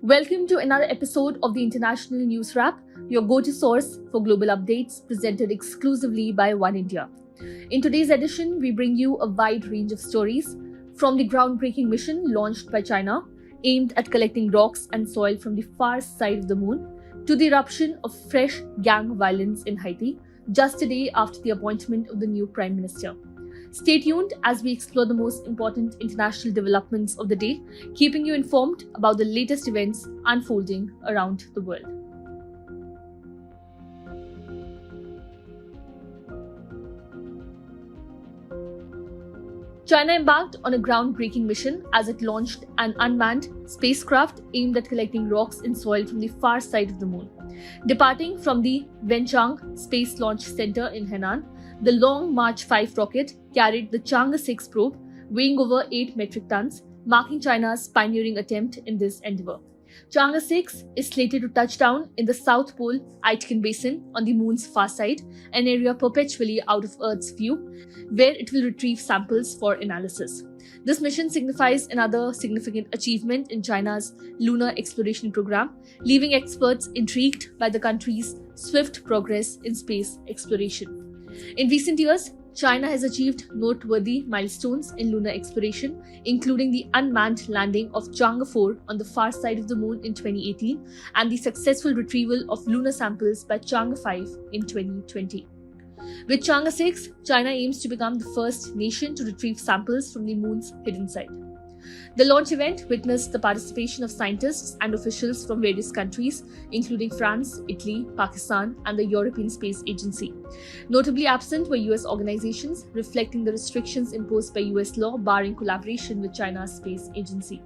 Welcome to another episode of the International News Wrap, your go-to source for global updates presented exclusively by One India. In today's edition, we bring you a wide range of stories, from the groundbreaking mission launched by China, aimed at collecting rocks and soil from the far side of the moon, to the eruption of fresh gang violence in Haiti, just a day after the appointment of the new Prime Minister. Stay tuned as we explore the most important international developments of the day, keeping you informed about the latest events unfolding around the world. China embarked on a groundbreaking mission as it launched an unmanned spacecraft aimed at collecting rocks and soil from the far side of the moon. Departing from the Wenchang Space Launch Center in Henan, the Long March 5 rocket carried the Chang'e 6 probe, weighing over 8 metric tons, marking China's pioneering attempt in this endeavor. Chang'e 6 is slated to touch down in the South Pole Aitken Basin on the moon's far side, an area perpetually out of Earth's view, where it will retrieve samples for analysis. This mission signifies another significant achievement in China's lunar exploration program, leaving experts intrigued by the country's swift progress in space exploration. In recent years, China has achieved noteworthy milestones in lunar exploration, including the unmanned landing of Chang'e 4 on the far side of the moon in 2018 and the successful retrieval of lunar samples by Chang'e 5 in 2020. With Chang'e 6, China aims to become the first nation to retrieve samples from the moon's hidden side. The launch event witnessed the participation of scientists and officials from various countries, including France, Italy, Pakistan, and the European Space Agency. Notably absent were US organizations, reflecting the restrictions imposed by US law barring collaboration with China's space agency.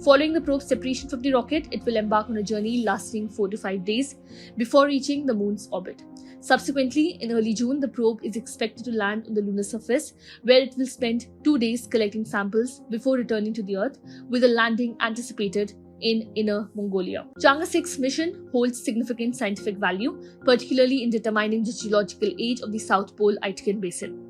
Following the probe's separation from the rocket, it will embark on a journey lasting 4 to 5 days before reaching the moon's orbit. Subsequently, in early June, the probe is expected to land on the lunar surface, where it will spend 2 days collecting samples before returning to the Earth, with a landing anticipated in Inner Mongolia. Chang'e 6 mission holds significant scientific value, particularly in determining the geological age of the South Pole Aitken Basin.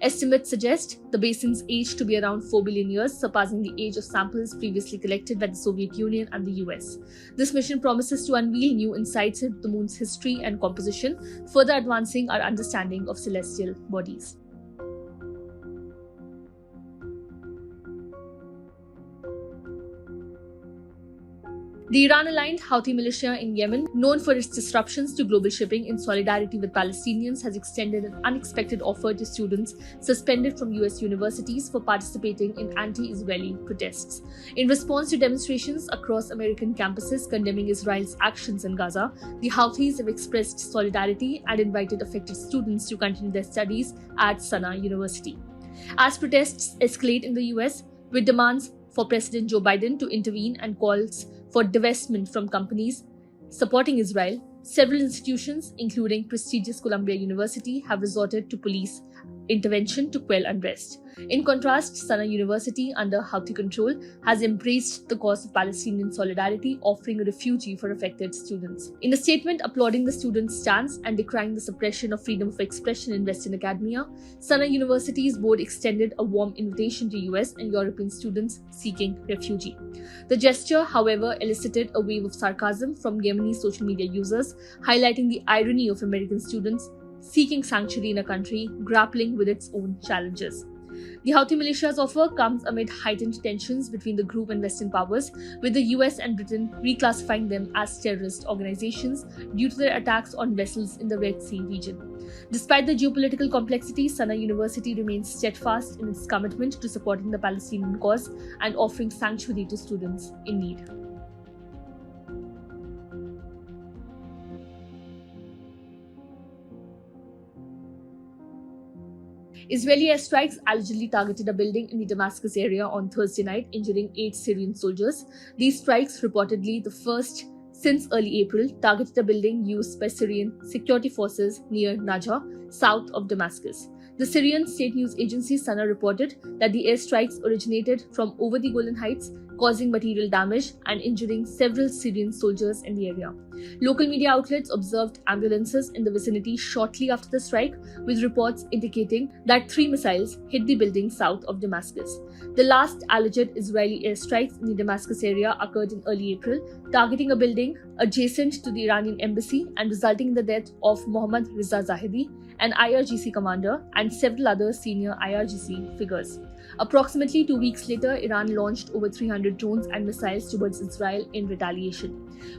Estimates suggest the basin's age to be around 4 billion years, surpassing the age of samples previously collected by the Soviet Union and the US. This mission promises to unveil new insights into the moon's history and composition, further advancing our understanding of celestial bodies. The Iran-aligned Houthi militia in Yemen, known for its disruptions to global shipping in solidarity with Palestinians, has extended an unexpected offer to students suspended from US universities for participating in anti-Israeli protests. In response to demonstrations across American campuses condemning Israel's actions in Gaza, the Houthis have expressed solidarity and invited affected students to continue their studies at Sana'a University. As protests escalate in the US, with demands for President Joe Biden to intervene and calls for divestment from companies supporting Israel, several institutions, including prestigious Columbia University, have resorted to police intervention to quell unrest. In contrast, Sana'a University, under Houthi control, has embraced the cause of Palestinian solidarity, offering a refuge for affected students. In a statement applauding the students' stance and decrying the suppression of freedom of expression in Western academia, Sana'a University's board extended a warm invitation to US and European students seeking refuge. The gesture, however, elicited a wave of sarcasm from Yemeni social media users, highlighting the irony of American students seeking sanctuary in a country grappling with its own challenges. The Houthi militia's offer comes amid heightened tensions between the group and Western powers, with the US and Britain reclassifying them as terrorist organizations due to their attacks on vessels in the Red Sea region. Despite the geopolitical complexity, Sana'a University remains steadfast in its commitment to supporting the Palestinian cause and offering sanctuary to students in need. Israeli airstrikes allegedly targeted a building in the Damascus area on Thursday night, injuring 8 Syrian soldiers. These strikes, reportedly the first since early April, targeted a building used by Syrian security forces near Najaf, south of Damascus. The Syrian state news agency Sana reported that the airstrikes originated from over the Golan Heights, causing material damage and injuring several Syrian soldiers in the area. Local media outlets observed ambulances in the vicinity shortly after the strike, with reports indicating that 3 missiles hit the building south of Damascus. The last alleged Israeli airstrikes in the Damascus area occurred in early April, targeting a building adjacent to the Iranian embassy and resulting in the death of Mohammad Reza Zahedi, an IRGC commander, and several other senior IRGC figures. Approximately 2 weeks later, Iran launched over 300 drones and missiles towards Israel in retaliation.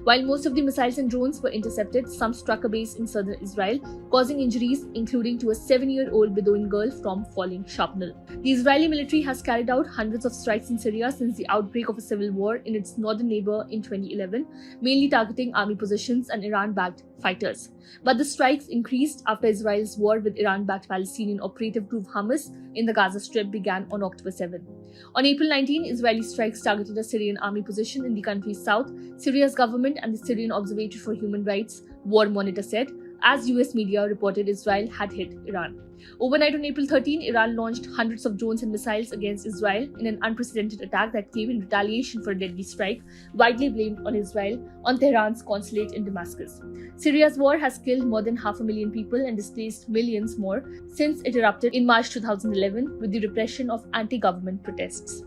While most of the missiles and drones were intercepted, some struck a base in southern Israel, causing injuries, including to a 7-year-old Bedouin girl from falling shrapnel. The Israeli military has carried out hundreds of strikes in Syria since the outbreak of a civil war in its northern neighbor in 2011, mainly targeting army positions and Iran-backed fighters. But the strikes increased after Israel's war with Iran-backed Palestinian operative group Hamas in the Gaza Strip began on October 7. On April 19, Israeli strikes targeted a Syrian army position in the country's south. Syria's government and the Syrian Observatory for Human Rights War Monitor said, as US media reported Israel had hit Iran. Overnight on April 13, Iran launched hundreds of drones and missiles against Israel in an unprecedented attack that came in retaliation for a deadly strike, widely blamed on Israel, on Tehran's consulate in Damascus. Syria's war has killed more than 500,000 people and displaced millions more since it erupted in March 2011 with the repression of anti-government protests.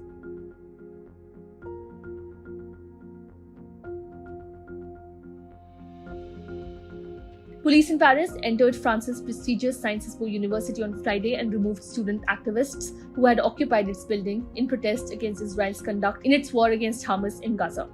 Police in Paris entered France's prestigious Sciences Po University on Friday and removed student activists who had occupied its building in protest against Israel's conduct in its war against Hamas in Gaza.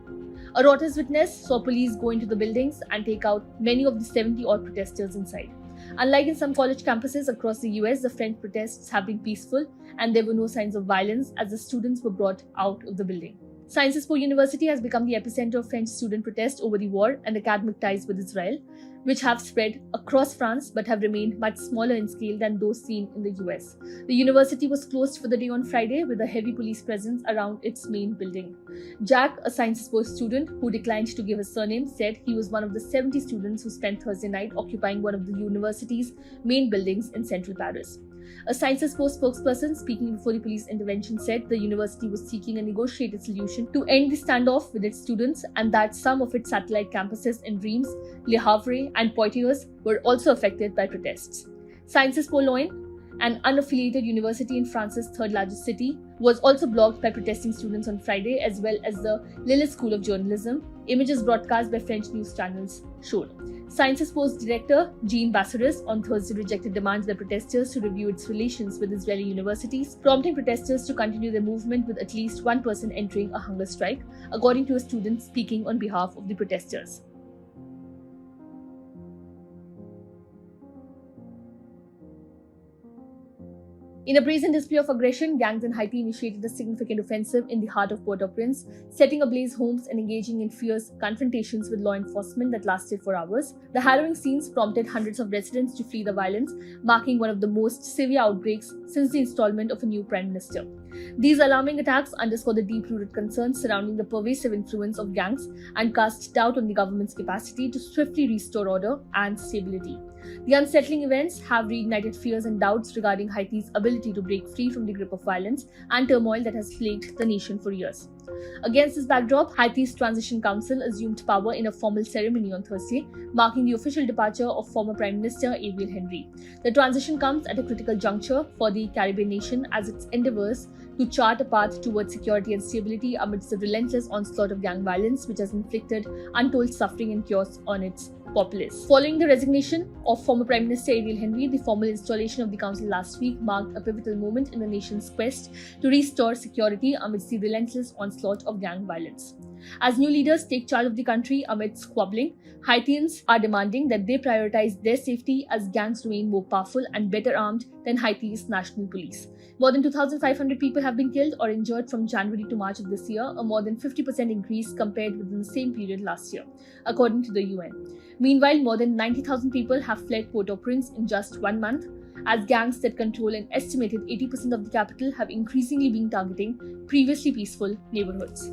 A Reuters witness saw police go into the buildings and take out many of the 70-odd protesters inside. Unlike in some college campuses across the US, the French protests have been peaceful and there were no signs of violence as the students were brought out of the building. Sciences Po University has become the epicenter of French student protest over the war and academic ties with Israel, which have spread across France but have remained much smaller in scale than those seen in the US. The university was closed for the day on Friday with a heavy police presence around its main building. Jack, a Sciences Po student who declined to give his surname, said he was one of the 70 students who spent Thursday night occupying one of the university's main buildings in central Paris. A Sciences Po spokesperson speaking before the police intervention said the university was seeking a negotiated solution to end the standoff with its students and that some of its satellite campuses in Reims, Le Havre, and Poitiers were also affected by protests. Sciences Po Lyon, an unaffiliated university in France's third-largest city, was also blocked by protesting students on Friday, as well as the Lille School of Journalism, images broadcast by French news channels showed. Sciences Po's director, Jean Basseres, on Thursday rejected demands by protesters to review its relations with Israeli universities, prompting protesters to continue their movement with at least one person entering a hunger strike, according to a student speaking on behalf of the protesters. In a brazen display of aggression, gangs in Haiti initiated a significant offensive in the heart of Port-au-Prince, setting ablaze homes and engaging in fierce confrontations with law enforcement that lasted for hours. The harrowing scenes prompted hundreds of residents to flee the violence, marking one of the most severe outbreaks since the installment of a new prime minister. These alarming attacks underscore the deep-rooted concerns surrounding the pervasive influence of gangs and cast doubt on the government's capacity to swiftly restore order and stability. The unsettling events have reignited fears and doubts regarding Haiti's ability to break free from the grip of violence and turmoil that has plagued the nation for years. Against this backdrop, Haiti's Transition Council assumed power in a formal ceremony on Thursday, marking the official departure of former Prime Minister Ariel Henry. The transition comes at a critical juncture for the Caribbean nation as it endeavors to chart a path towards security and stability amidst the relentless onslaught of gang violence, which has inflicted untold suffering and chaos on its populace. Following the resignation of former Prime Minister Ariel Henry, the formal installation of the council last week marked a pivotal moment in the nation's quest to restore security amidst the relentless onslaught of gang violence. As new leaders take charge of the country amidst squabbling, Haitians are demanding that they prioritize their safety as gangs remain more powerful and better armed than Haiti's national police. More than 2,500 people have been killed or injured from January to March of this year, a more than 50% increase compared with the same period last year, according to the UN. Meanwhile, more than 90,000 people have fled Port-au-Prince in just 1 month, as gangs that control an estimated 80% of the capital have increasingly been targeting previously peaceful neighborhoods.